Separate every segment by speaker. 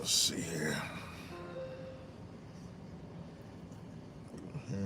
Speaker 1: Let's see here. Yeah.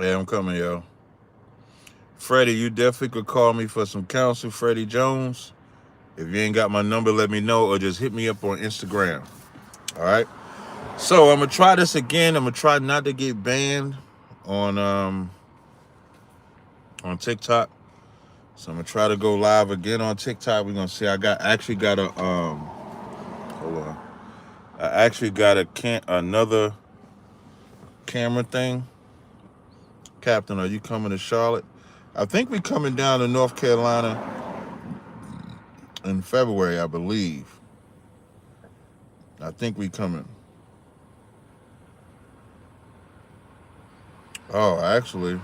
Speaker 1: Yeah, I'm coming, yo. Freddie, you definitely could call me for some counsel, Freddie Jones. If you ain't got my number, let me know or just hit me up on Instagram. All right. So I'm gonna try this again. I'm gonna try not to get banned on TikTok. So I'm gonna try to go live again on TikTok. We're gonna see. Actually got a hold on. I actually got another camera thing. Captain, are you coming to Charlotte? I think we coming down to North Carolina in February, I believe. I think we coming. Oh, actually,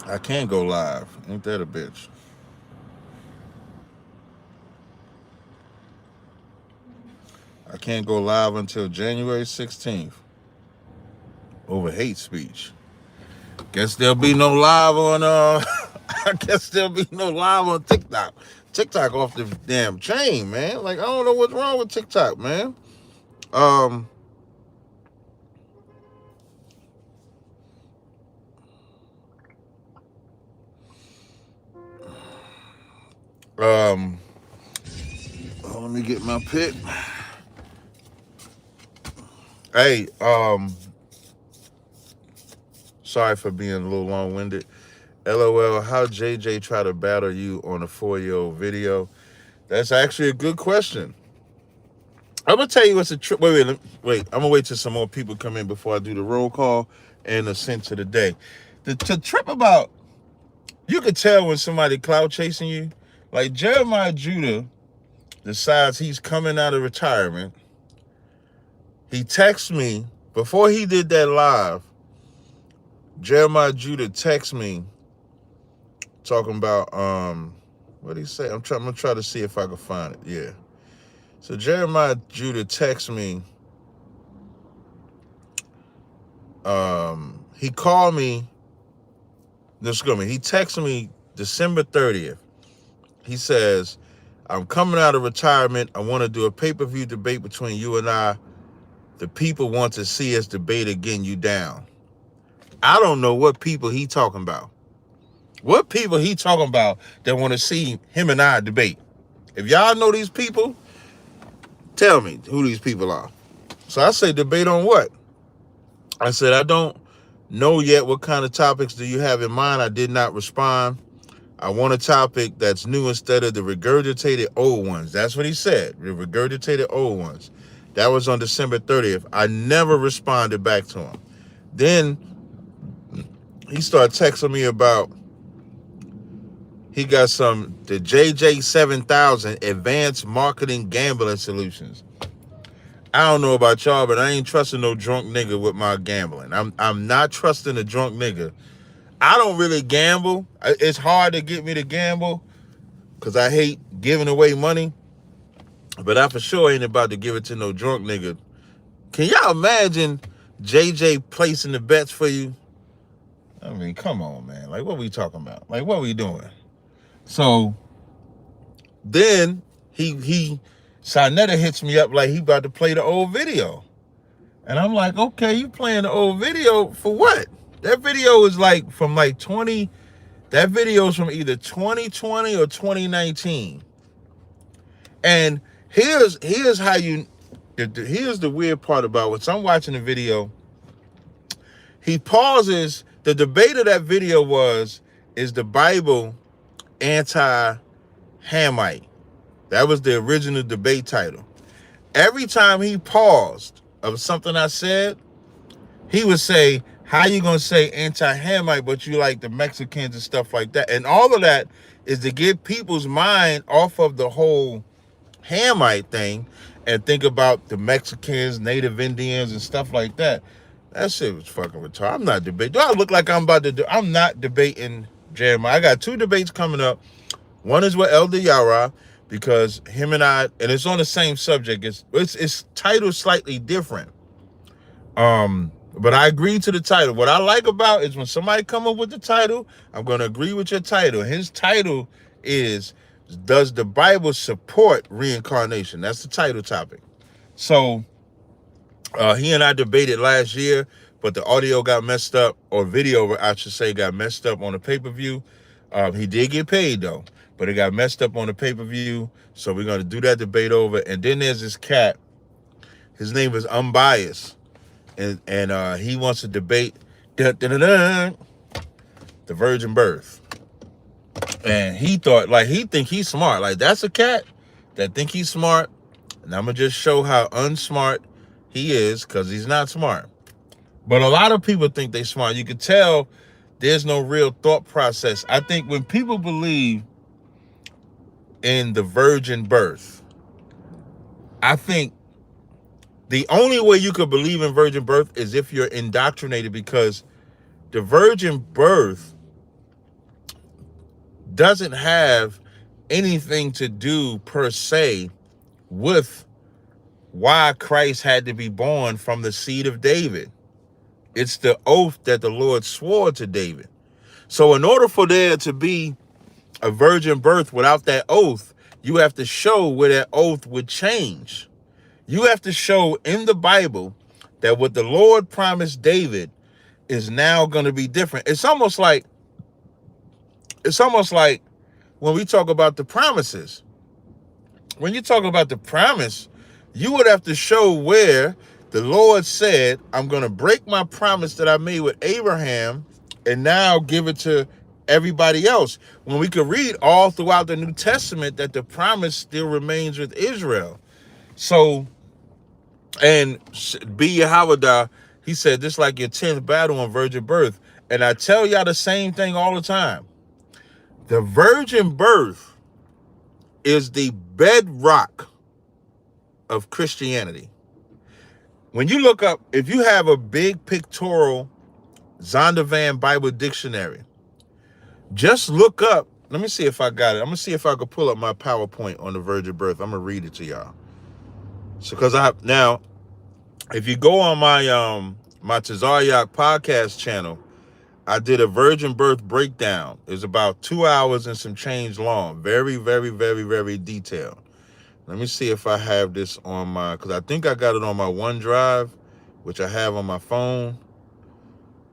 Speaker 1: I can't go live. Ain't that a bitch? I can't go live until January 16th over hate speech. Guess there'll be no live on I guess there'll be no live on TikTok. TikTok off the damn chain, man. Like I don't know what's wrong with TikTok, man. Um um let me get my pick. Hey, sorry for being a little long-winded. LOL, how JJ try to battle you on a 4-year-old video? That's actually a good question. I'm gonna tell you what's a trip. Wait. I'm gonna wait till some more people come in before I do the roll call and the sense of the day. The trip about, you could tell when somebody clout chasing you. Like Jeremiah Judah decides he's coming out of retirement. He texts me before he did that live. Jeremiah Judah texts me talking about what did he say? I'm gonna try to see if I can find it. Yeah. So Jeremiah Judah texts me. He called me. He texted me December 30th. He says, I'm coming out of retirement. I want to do a pay-per-view debate between you and I. The people want to see us debate again. You down? I don't know what people he talking about. What people he talking about that want to see him and I debate? If y'all know these people, tell me who these people are. So I say, debate on what? I said, I don't know yet what kind of topics do you have in mind. I did not respond. I want a topic that's new instead of the regurgitated old ones. That's what he said, the regurgitated old ones. That was on December 30th. I never responded back to him. Then he started texting me about he got the JJ 7000 Advanced Marketing Gambling Solutions. I don't know about y'all, but I ain't trusting no drunk nigga with my gambling. I'm not trusting a drunk nigga. I don't really gamble. It's hard to get me to gamble because I hate giving away money. But I for sure ain't about to give it to no drunk nigga. Can y'all imagine JJ placing the bets for you? I mean, come on, man. Like, what we talking about? Like, what we doing? So then Sarnetta hits me up like he about to play the old video. And I'm like, okay, you playing the old video for what? That video is like from like 20, that video is from either 2020 or 2019. And here's how here's the weird part about it. So I'm watching the video. He pauses. The debate of that video is the Bible anti-Hamite. That was the original debate title. Every time he paused of something I said, he would say, how you going to say anti-Hamite, but you like the Mexicans and stuff like that? And all of that is to get people's mind off of the whole Hamite thing and think about the Mexicans, Native Indians, and stuff like that. That shit was fucking retarded. I'm not debating. Do I look like I'm about to do? I'm not debating Jeremiah. I got 2 debates coming up. One is with Elder Yara, because him and I, and it's on the same subject. It's titled slightly different. But I agree to the title. What I like about is when somebody come up with the title, I'm going to agree with your title. His title is, does the Bible support reincarnation? That's the title topic. So he and I debated last year, but the audio got messed up, or video, I should say, got messed up on the pay-per-view. He did get paid, though, but it got messed up on the pay-per-view. So we're going to do that debate over. And then there's this cat. His name is Unbiased. And he wants to debate the virgin birth. And he thought, like, he think he's smart. Like, that's a cat that think he's smart. And I'm going to just show how unsmart he is, because he's not smart. But a lot of people think they're smart. You can tell there's no real thought process. I think when people believe in the virgin birth, I think the only way you could believe in virgin birth is if you're indoctrinated, because the virgin birth doesn't have anything to do per se with why Christ had to be born from the seed of David. It's the oath that the Lord swore to David. So in order for there to be a virgin birth without that oath, you have to show where that oath would change. You have to show in the Bible that what the Lord promised David is now going to be different. It's almost like when we talk about the promises. When you talk about the promise, you would have to show where the Lord said, I'm going to break my promise that I made with Abraham and now give it to everybody else. When we could read all throughout the New Testament that the promise still remains with Israel. So, and B. Yahweh, he said, this like your 10th battle on virgin birth. And I tell y'all the same thing all the time. The virgin birth is the bedrock of Christianity. When you look up, if you have a big pictorial Zondervan Bible dictionary, just look up, let me see if I got it. I'm going to see if I could pull up my PowerPoint on the virgin birth. I'm going to read it to y'all. So, because now, if you go on my my Tazaryach podcast channel, I did a virgin birth breakdown. It's about 2 hours and some change long. Very, very, very, very detailed. Let me see if I have this on my, because I think I got it on my OneDrive, which I have on my phone.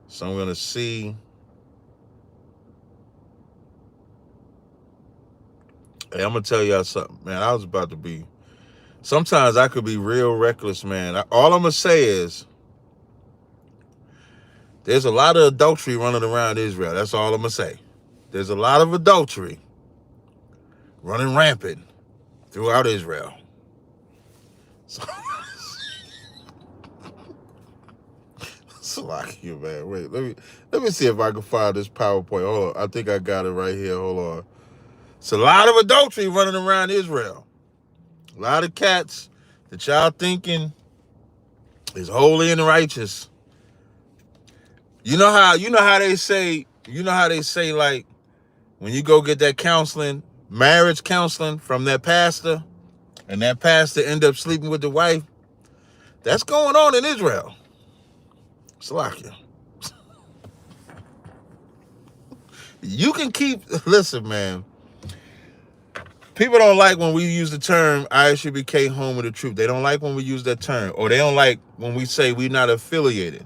Speaker 1: So I'm going to see. Hey, I'm going to tell y'all something, man. I was about to be, sometimes I could be real reckless, man. All I'm going to say is, there's a lot of adultery running around Israel. That's all I'm going to say. There's a lot of adultery running rampant throughout Israel. So, Salakia, man. Wait, let me see if I can find this PowerPoint. Hold on. I think I got it right here. Hold on. It's a lot of adultery running around Israel. A lot of cats that y'all thinking is holy and righteous. You know how they say, like, when you go get that counseling, marriage counseling from that pastor, and that pastor end up sleeping with the wife, that's going on in Israel. Salakia. You can listen, man. People don't like when we use the term ISUBK home of the truth. They don't like when we use that term, or they don't like when we say we're not affiliated.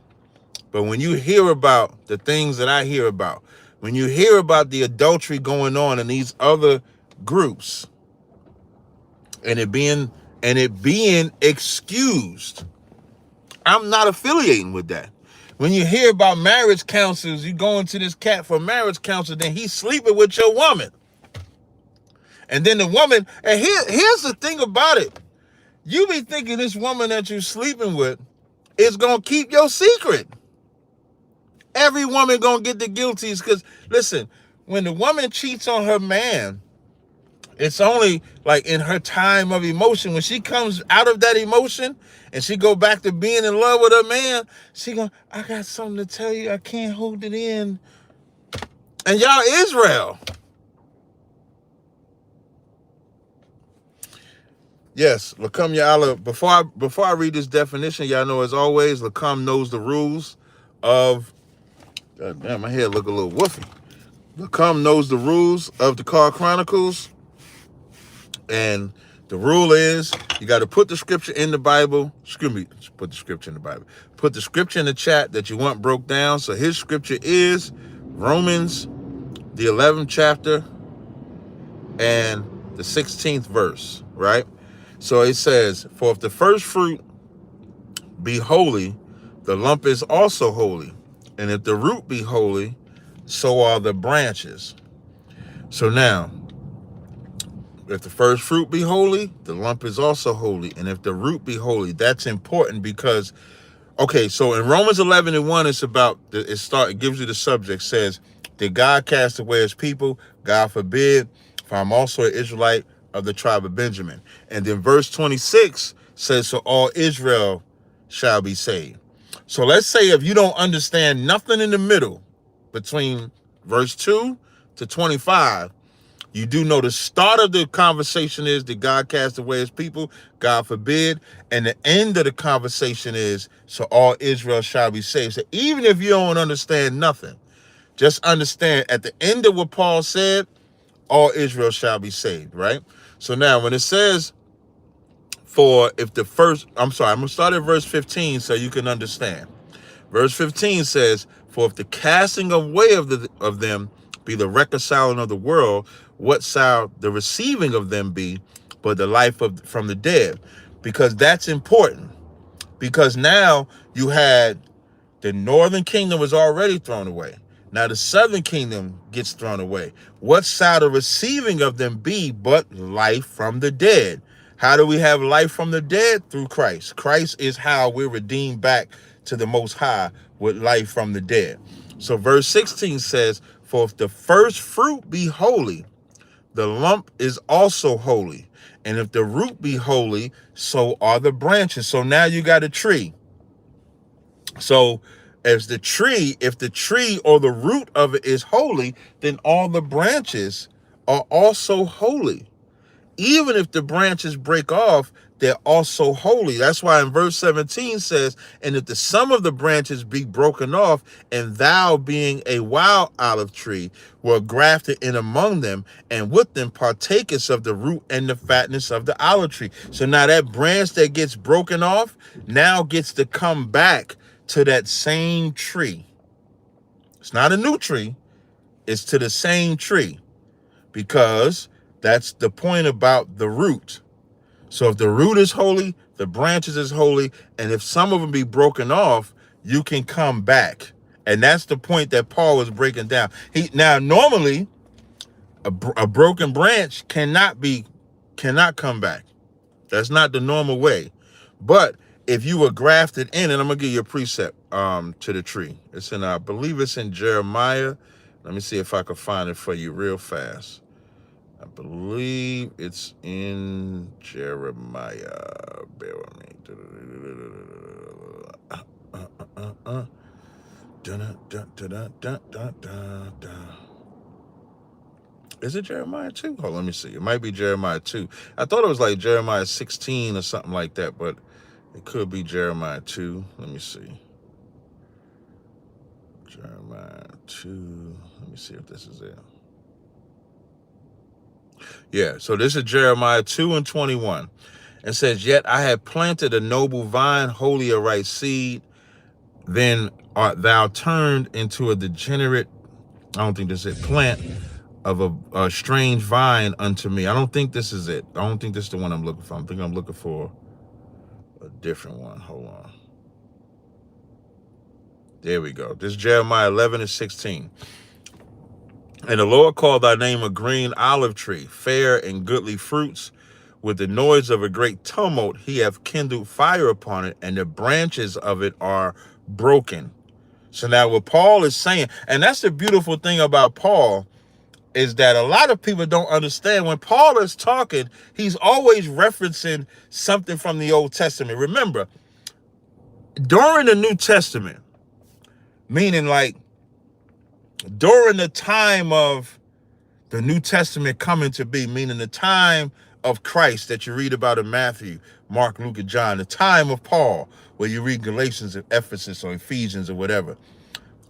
Speaker 1: But when you hear about the things that I hear about, when you hear about the adultery going on in these other groups, and it being excused, I'm not affiliating with that. When you hear about marriage counselors, you going to this cat for marriage counsel, then he's sleeping with your woman. And then the woman, and here's the thing about it. You be thinking this woman that you sleeping with is going to keep your secret. Every woman going to get the guilties because, listen, when the woman cheats on her man, it's only like in her time of emotion. When she comes out of that emotion and she go back to being in love with her man, she going, I got something to tell you. I can't hold it in. And y'all Israel. Yes, Lakam Ya'ala. Before I read this definition, y'all know as always, Lakam knows the rules of. God damn, my head look a little woofy. Lakam knows the rules of the Chronicles, and the rule is you got to put the scripture in the Bible. Excuse me, put the scripture in the Bible. Put the scripture in the chat that you want broke down. So his scripture is Romans, the 11th chapter, and the 16th verse. Right. So it says, for if the first fruit be holy, the lump is also holy. And if the root be holy, so are the branches. So now, if the first fruit be holy, the lump is also holy. And if the root be holy, that's important because, okay, so in Romans 11:1, it's about, it gives you the subject, says, did God cast away his people? God forbid, for I'm also an Israelite of the tribe of Benjamin. And then verse 26 says, so all Israel shall be saved. So let's say if you don't understand nothing in the middle between verse 2 to 25, you do know the start of the conversation is that God cast away his people, God forbid. And the end of the conversation is, so all Israel shall be saved. So even if you don't understand nothing, just understand at the end of what Paul said, all Israel shall be saved, right? So now when it says, for if the first, I'm going to start at verse 15 so you can understand. Verse 15 says, for if the casting away of them be the reconciling of the world, what shall the receiving of them be but the life from the dead? Because that's important. Because now you had the northern kingdom was already thrown away. Now the southern kingdom gets thrown away. What shall the receiving of them be but life from the dead? How do we have life from the dead? Through Christ. Christ is how we're redeemed back to the Most High with life from the dead. So verse 16 says, for if the first fruit be holy, the lump is also holy. And if the root be holy, so are the branches. So now you got a tree. So if the tree or the root of it is holy, then all the branches are also holy. Even if the branches break off, they're also holy. That's why in verse 17 says, and if the sum of the branches be broken off, and thou being a wild olive tree were grafted in among them, and with them partakest of the root and the fatness of the olive tree. So now that branch that gets broken off now gets to come back to that same tree. It's not a new tree. It's to the same tree, because that's the point about the root. So if the root is holy, the branches is holy, and if some of them be broken off, you can come back. And that's the point that Paul was breaking down. Now normally a broken branch cannot come back. That's not the normal way. But if you were grafted in, and I'm gonna give you a precept to the tree. It's in, I believe it's in Jeremiah. Let me see if I can find it for you real fast. I believe it's in Jeremiah. Bear with me. Is it Jeremiah 2? Hold on, let me see. It might be Jeremiah 2. I thought it was like Jeremiah 16 or something like that, but it could be Jeremiah 2. Let me see. Jeremiah 2. Let me see if this is it. Yeah, so this is Jeremiah 2:21. It says, yet I have planted a noble vine, wholly a right seed. Then art thou turned into a degenerate, I don't think this is it, plant of a strange vine unto me. I don't think this is it. I don't think this is the one I'm looking for. I think I'm looking for a different one. Hold on. There we go. This is Jeremiah 11:16. And the Lord called thy name a green olive tree, fair and goodly fruits. With the noise of a great tumult, he hath kindled fire upon it, and the branches of it are broken. So now what Paul is saying, and that's the beautiful thing about Paul, is that a lot of people don't understand. When Paul is talking, he's always referencing something from the Old Testament. Remember, during the New Testament, meaning like during the time of the New Testament coming to be, meaning the time of Christ that you read about in Matthew, Mark, Luke, and John, the time of Paul, where you read Galatians and Ephesus or Ephesians or whatever.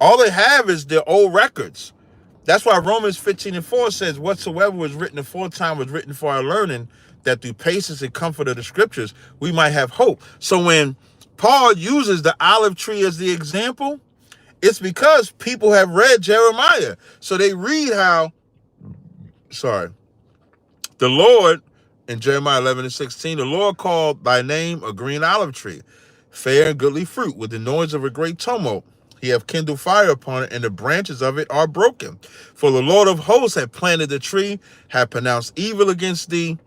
Speaker 1: All they have is their old records. That's why Romans 15:4 says, whatsoever was written aforetime was written for our learning, that through patience and comfort of the scriptures, we might have hope. So when Paul uses the olive tree as the example, it's because people have read Jeremiah. So they read how, the Lord, in Jeremiah 11:16, the Lord called thy name a green olive tree, fair and goodly fruit, with the noise of a great tumult. He hath kindled fire upon it, and the branches of it are broken. For the Lord of hosts had planted the tree, had pronounced evil against thee,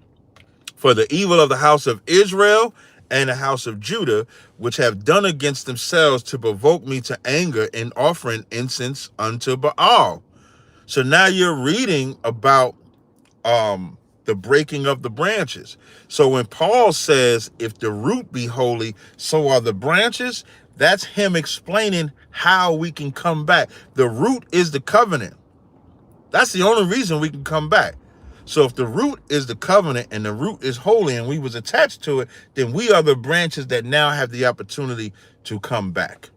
Speaker 1: for the evil of the house of Israel and the house of Judah, which have done against themselves to provoke me to anger in offering incense unto Baal. So now you're reading about the breaking of the branches. So when Paul says, if the root be holy, so are the branches, that's him explaining how we can come back. The root is the covenant. That's the only reason we can come back. So if the root is the covenant and the root is holy and we was attached to it, then we are the branches that now have the opportunity to come back.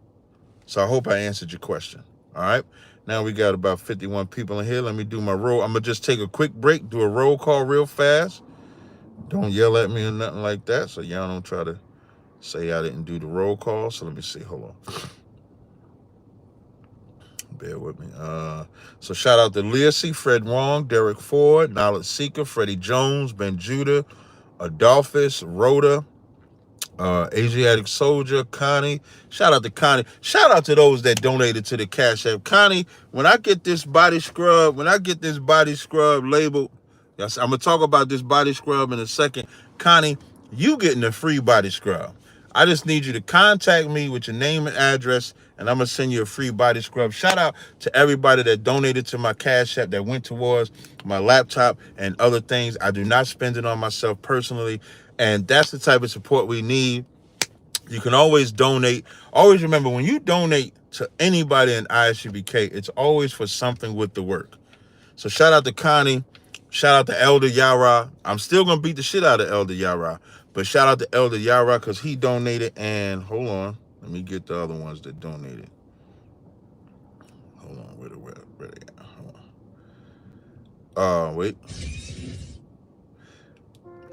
Speaker 1: So I hope I answered your question. All right. Now we got about 51 people in here. Let me do my roll. I'm going to just take a quick break, do a roll call real fast. Don't yell at me or nothing like that. So y'all don't try to say I didn't do the roll call. So let me see. Hold on. Bear with me. So shout out to Leacy, Fred Wong, Derek Ford, Knowledge Seeker, Freddie Jones, Ben Judah, Adolphus, Rhoda, Asiatic Soldier, Connie. Shout out to Connie. Shout out to those that donated to the Cash App. Connie, when I get this body scrub labeled, yes, I'm going to talk about this body scrub in a second. Connie, you getting a free body scrub. I just need you to contact me with your name and address, and I'm going to send you a free body scrub. Shout out to everybody that donated to my Cash App that went towards my laptop and other things. I do not spend it on myself personally, and that's the type of support we need. You can always donate. Always remember, when you donate to anybody in ISUBK, it's always for something with the work. So shout out to Connie. Shout out to Elder Yara. I'm still going to beat the shit out of Elder Yara. But shout out to Elder Yara because he donated. And hold on. Let me get the other ones that donated. Hold on. Where they at? Hold on. Wait.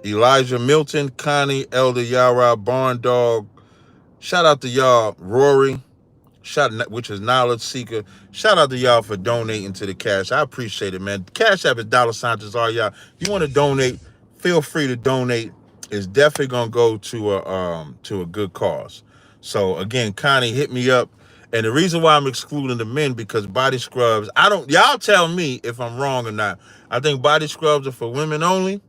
Speaker 1: Elijah Milton, Connie, Elder Yara, Barn Dog. Shout out to y'all, Rory. Which is Knowledge Seeker. Shout out to y'all for donating to the Cash. I appreciate it, man. Cash App is $Tazaryach. If you want to donate, feel free to donate. It's definitely gonna go to a good cause. So again, Connie, hit me up. And the reason why I'm excluding the men, because body scrubs, y'all tell me if I'm wrong or not. I think body scrubs are for women only.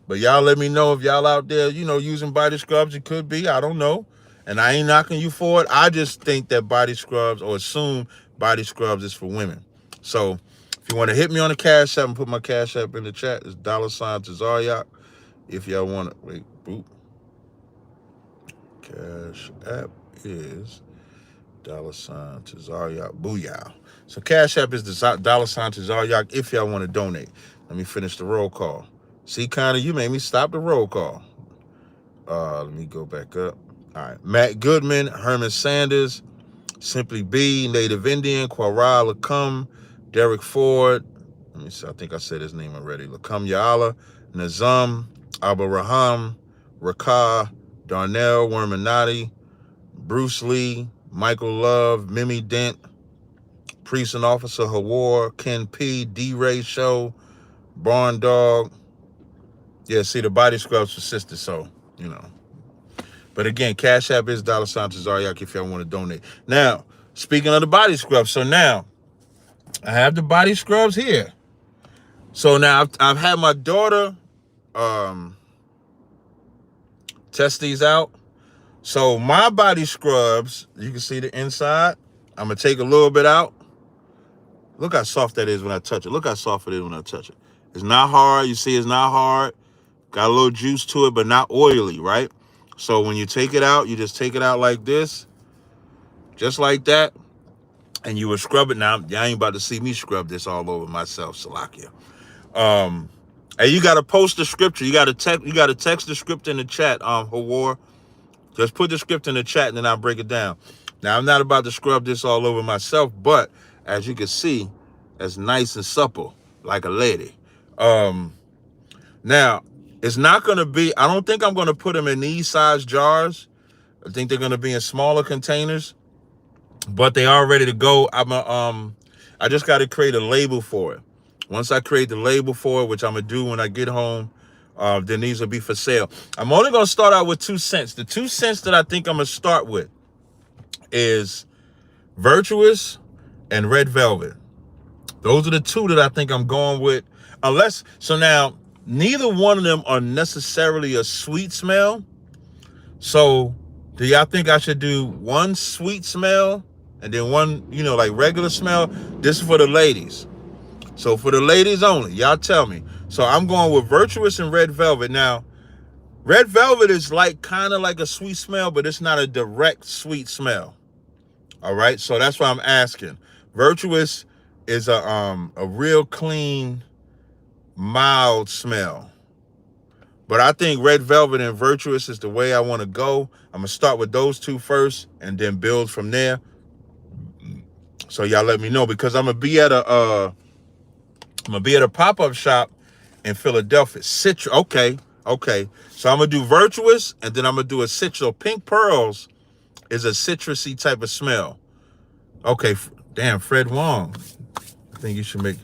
Speaker 1: But y'all let me know if y'all out there, using body scrubs. It could be, I don't know. And I ain't knocking you for it. I just think that body scrubs, or assume body scrubs, is for women. So if you want to hit me on the Cash App and put my Cash App in the chat, it's $Tazaryach. If y'all want to, wait, boop. Cash App is $Tazaryach. Booyah. So Cash App is the $Tazaryach if y'all want to donate. Let me finish the roll call. See, Connie, you made me stop the roll call. Let me go back up. All right. Matt Goodman, Herman Sanders, Simply B, Native Indian, Quara Lacum, Derek Ford. Let me see. I think I said his name already. Lacum Ya'ala, Nazam, Abba Raham, Rakah, Darnell, Worminati, Bruce Lee, Michael Love, Mimi Dent, Priest and Officer Hawar, Ken P, D-Ray Show, Barn Dog. Yeah, see, the body scrubs for sisters, so, But again, Cash App is $Tazaryach if y'all want to donate. Now, speaking of the body scrub, so now, I have the body scrubs here. So now I've had my daughter test these out. So my body scrubs, you can see the inside. I'm going to take a little bit out. Look how soft that is when I touch it. Look how soft it is when I touch it. It's not hard. You see it's not hard. Got a little juice to it, but not oily, right? So when you take it out, you just take it out like this. Just like that. And you would scrub it. Now, y'all ain't about to see me scrub this all over myself, Salakia. And you got to post the scripture. You got to text the scripture in the chat, Hawar. Just put the script in the chat and then I'll break it down. Now, I'm not about to scrub this all over myself, but as you can see, it's nice and supple, like a lady. Now, it's not going to be, I don't think I'm going to put them in these size jars. I think they're going to be in smaller containers, but they are ready to go. I just got to create a label for it. Once I create the label for it, which I'm going to do when I get home, then these will be for sale. I'm only going to start out with 2 cents. The 2 cents that I think I'm going to start with is Virtuous and Red Velvet. Those are the 2 that I think I'm going with. So now, neither one of them are necessarily a sweet smell. So do y'all think I should do one sweet smell and then one, like regular smell? This is for the ladies. So for the ladies only, y'all tell me. So I'm going with Virtuous and Red Velvet. Now, Red Velvet is kind of like a sweet smell, but it's not a direct sweet smell. All right, so that's why I'm asking. Virtuous is a real clean, mild smell. But I think Red Velvet and Virtuous is the way I want to go. I'm going to start with those 2 first and then build from there. So y'all let me know, because I'm going to be at a pop-up shop in Philadelphia. Okay. So I'm going to do Virtuous, and then I'm going to do a Citral. Pink Pearls is a citrusy type of smell. Okay, damn, Fred Wong. I think you should make...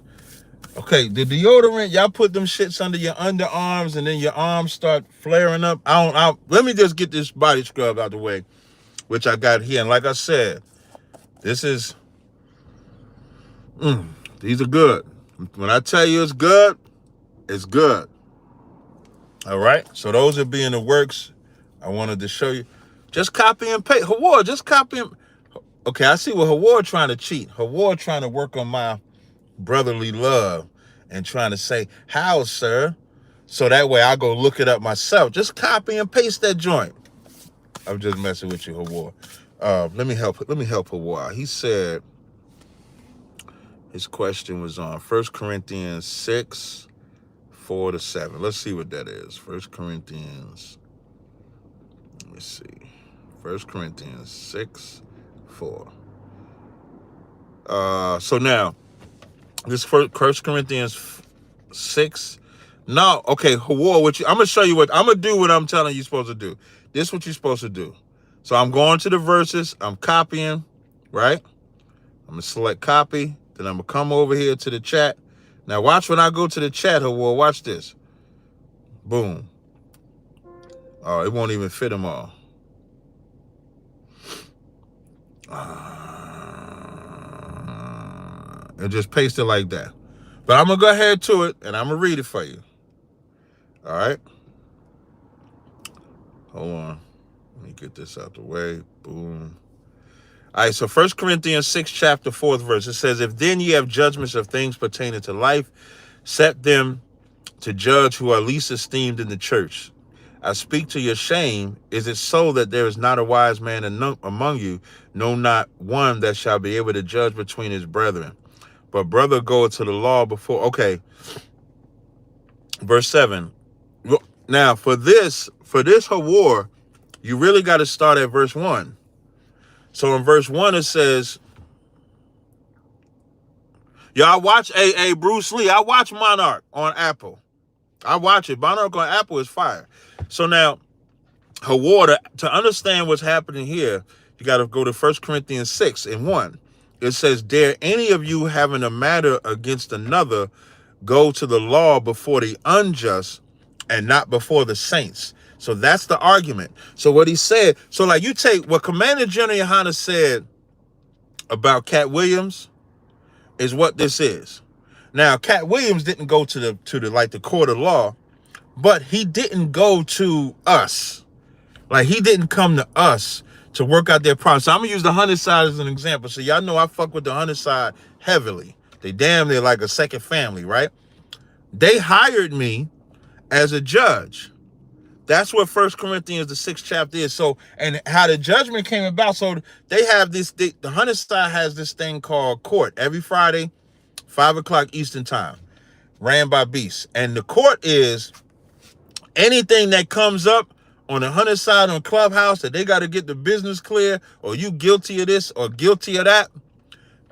Speaker 1: Okay, the deodorant, y'all put them shits under your underarms, and then your arms start flaring up. Let me just get this body scrub out the way, which I got here. And like I said, this is... these are good. When I tell you it's good, it's good. All right, so those will be in the works. I wanted to show you. Just copy and paste. Hawar, just copy and... Okay, I see what Hawar trying to cheat. Hawar trying to work on my brotherly love and trying to say, how, sir? So that way I go look it up myself. Just copy and paste that joint. I'm just messing with you, Hawar. Let me help Hawar. He said his question was on 1 Corinthians 6, 4-7. Let's see what that is. 1 Corinthians, let me see. 1 Corinthians 6, 4. So now, this 1 Corinthians 6. No, okay, Hawar, I'm going to show you what, I'm going to do what I'm telling you supposed to do. This is what you're supposed to do. So I'm going to the verses, I'm copying, right? I'm going to select copy, then I'm going to come over here to the chat. Now watch when I go to the chat, Hawar, watch this. Boom. Oh, it won't even fit them all. And just paste it like that. But I'm going to go ahead to it, and I'm going to read it for you. All right? Hold on. Let me get this out the way. Boom. All right, so 1 Corinthians 6, chapter 4th verse. It says, if then ye have judgments of things pertaining to life, set them to judge who are least esteemed in the church. I speak to your shame. Is it so that there is not a wise man among you, no, not one that shall be able to judge between his brethren? But brother goeth to the law before. Okay. Verse 7. Now, for this Hawar, you really got to start at verse 1. So in verse 1, it says, y'all watch Bruce Lee. I watch Monarch on Apple. I watch it. Monarch on Apple is fire. So now, Hawar, to understand what's happening here, you got to go to 1 Corinthians 6 and 1. It says, dare any of you having a matter against another go to the law before the unjust and not before the saints? So that's the argument. So what he said, so like you take what Commander General Yohana said about Cat Williams, is what this is. Now, Cat Williams didn't go to the court of law, but he didn't go to us. Like, he didn't come to us to work out their problem. So I'm gonna use the Hunter side as an example. So y'all know I fuck with the Hunter side heavily. They damn near like a second family, right? They hired me as a judge. That's what 1 Corinthians, the 6th chapter is. So, and how the judgment came about. So they have this, the Hunter side has this thing called court every Friday, 5 o'clock Eastern time, ran by Beast. And the court is anything that comes up on the Hunter side on Clubhouse that they got to get the business clear, or you guilty of this or guilty of that,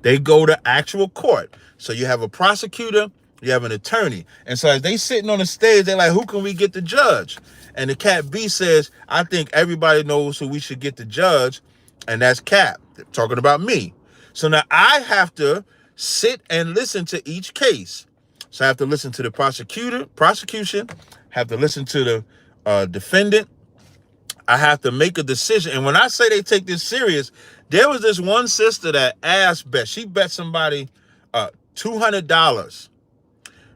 Speaker 1: they go to actual court. So you have a prosecutor, you have an attorney. And so as they sitting on the stage, they're like, who can we get the judge? And the Cat B says, I think everybody knows who we should get the judge, and that's Cap. They're talking about me. So now I have to sit and listen to each case. So I have to listen to the prosecution, have to listen to the defendant. I have to make a decision. And when I say they take this serious, there was this one sister that she bet somebody $200.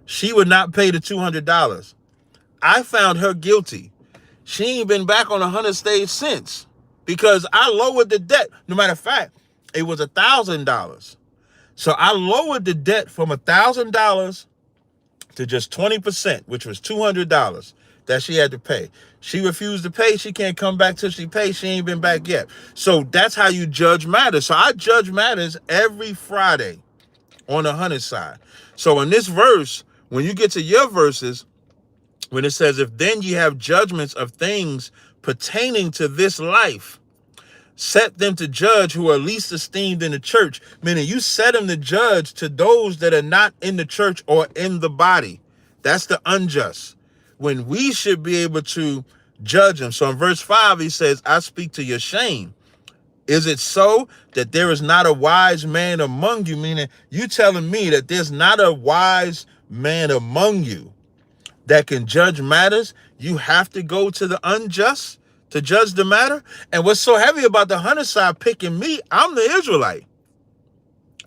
Speaker 1: She would not pay the $200. I found her guilty. She ain't been back on the Hunter stage since, because I lowered the debt. No matter of fact, it was $1,000. So I lowered the debt from $1,000 to just 20%, which was $200 that she had to pay. She refused to pay. She can't come back till she pays. She ain't been back yet. So that's how you judge matters. So I judge matters every Friday on the Hunter side. So in this verse, when you get to your verses, when it says, if then ye have judgments of things pertaining to this life, set them to judge who are least esteemed in the church. Meaning you set them to judge to those that are not in the church or in the body. That's the unjust. When we should be able to judge them. So in verse 5, he says, I speak to your shame. Is it so that there is not a wise man among you? Meaning you telling me that there's not a wise man among you that can judge matters? You have to go to the unjust to judge the matter? And what's so heavy about the Hunter side picking me, I'm the Israelite.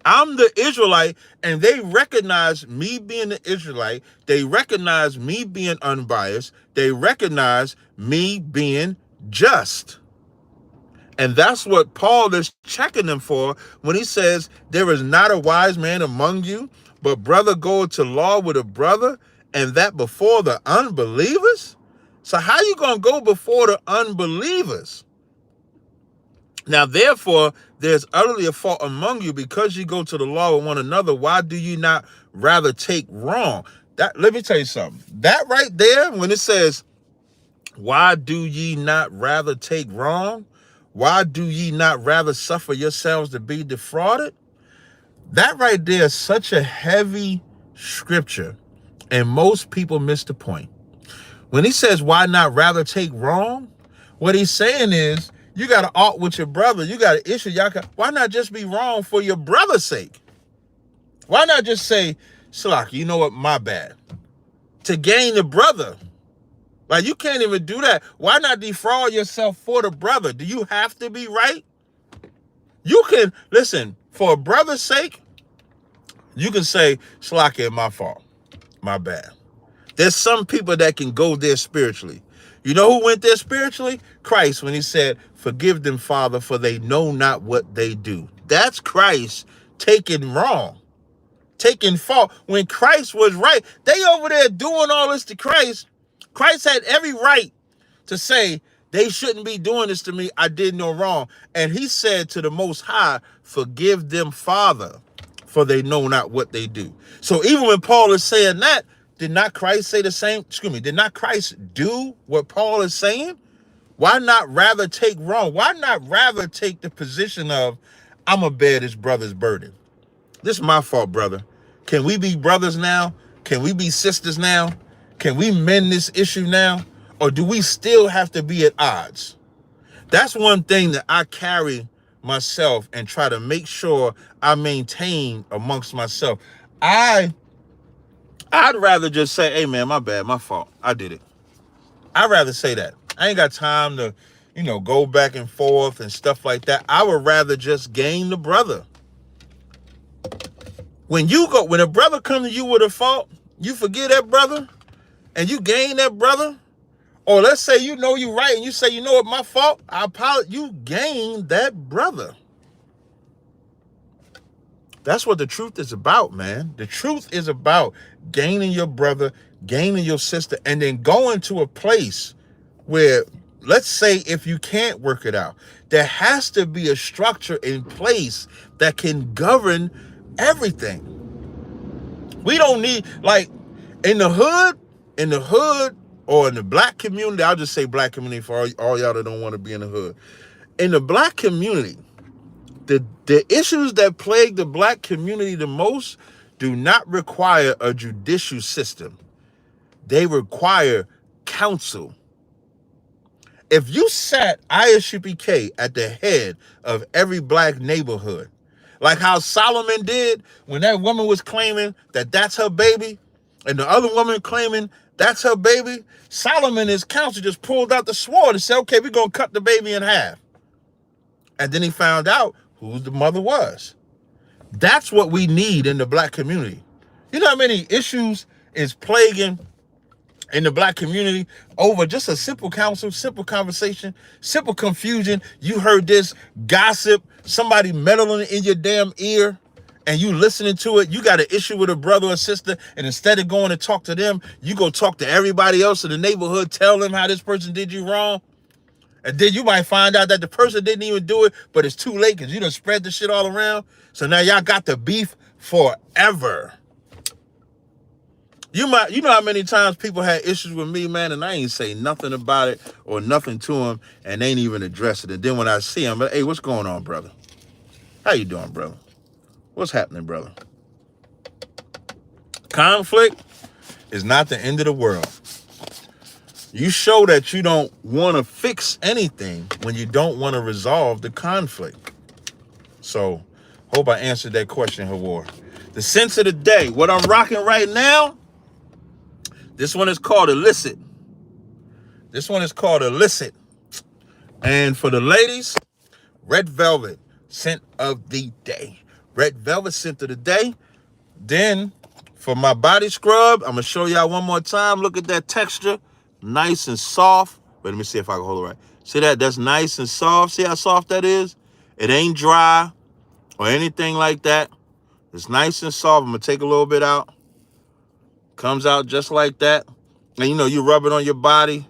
Speaker 1: I'm the Israelite, and they recognize me being the Israelite. They recognize me being unbiased. They recognize me being just. And that's what Paul is checking them for when he says, there is not a wise man among you, but brother goeth to law with a brother, and that before the unbelievers? So how you going to go before the unbelievers? Now, therefore, there's utterly a fault among you because you go to the law with one another. Why do you not rather take wrong? Let me tell you something. That right there, when it says, why do ye not rather take wrong? Why do ye not rather suffer yourselves to be defrauded? That right there is such a heavy scripture, and most people miss the point. When he says, why not rather take wrong? What he's saying is, you got to argue with your brother. You got an issue. Why not just be wrong for your brother's sake? Why not just say, Salaki, you know what, my bad. To gain the brother. Like, you can't even do that. Why not defraud yourself for the brother? Do you have to be right? You can, listen, for a brother's sake, you can say, Salaki, my fault. My bad. There's some people that can go there spiritually. You know who went there spiritually? Christ, when he said, forgive them, Father, for they know not what they do. That's Christ taking wrong, taking fault. When Christ was right, they over there doing all this to Christ. Christ had every right to say, they shouldn't be doing this to me. I did no wrong. And he said to the Most High, forgive them, Father, for they know not what they do. So even when Paul is saying that, did not Christ say the same? Did not Christ do what Paul is saying? Why not rather take wrong? Why not rather take the position of, I'm going to bear this brother's burden? This is my fault, brother. Can we be brothers now? Can we be sisters now? Can we mend this issue now? Or do we still have to be at odds? That's one thing that I carry myself and try to make sure I maintain amongst myself. I'd rather just say, hey, man, my bad, my fault. I did it. I'd rather say that. I ain't got time to, go back and forth and stuff like that. I would rather just gain the brother. When a brother comes to you with a fault, you forgive that brother and you gain that brother. Or let's say you know you're right and you say, you know what, my fault, I apologize. You gain that brother. That's what the truth is about, man. The truth is about gaining your brother, gaining your sister, and then going to a place where, let's say if you can't work it out, there has to be a structure in place that can govern everything. We don't need, like, in the hood, or in the black community, I'll just say black community for all y'all that don't want to be in the hood. In the black community, the issues that plague the black community the most do not require a judicial system. They require counsel. If you sat ISUPK at the head of every black neighborhood, like how Solomon did when that woman was claiming that that's her baby, and the other woman claiming that's her baby, Solomon and his counsel just pulled out the sword and said, okay, we're going to cut the baby in half. And then he found out who the mother was. That's what we need in the black community. You know how many issues is plaguing in the black community over just a simple counsel, simple conversation, simple confusion? You heard this gossip, somebody meddling in your damn ear, and you listening to it. You got an issue with a brother or sister, and instead of going to talk to them, you go talk to everybody else in the neighborhood, tell them how this person did you wrong. And then you might find out that the person didn't even do it, but it's too late because you done spread the shit all around. So now y'all got the beef forever. You know how many times people had issues with me, man, and I ain't say nothing about it or nothing to them, and they ain't even address it. And then when I see them, hey, what's going on, brother? How you doing, brother? What's happening, brother? Conflict is not the end of the world. You show that you don't want to fix anything when you don't want to resolve the conflict. So, hope I answered that question, Hawar. The sense of the day, what I'm rocking right now, this one is called Illicit. And for the ladies, Red Velvet, scent of the day. Red Velvet, scent of the day. Then, for my body scrub, I'm going to show y'all one more time. Look at that texture. Nice and soft. But let me see if I can hold it right. See that? That's nice and soft. See how soft that is? It ain't dry or anything like that. It's nice and soft. I'm going to take a little bit out. Comes out just like that. And you know, you rub it on your body.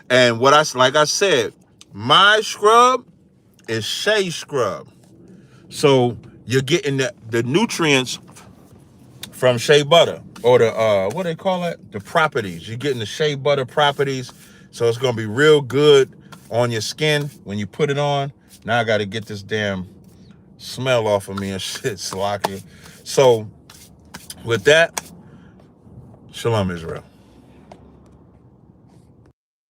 Speaker 1: And like I said, my scrub is shea scrub. So you're getting the nutrients from shea butter, or the what do they call it? The properties. You're getting the shea butter properties. So it's gonna be real good on your skin when you put it on. Now I gotta get this damn smell off of me and shit, slocky. So with that, Shalom Israel.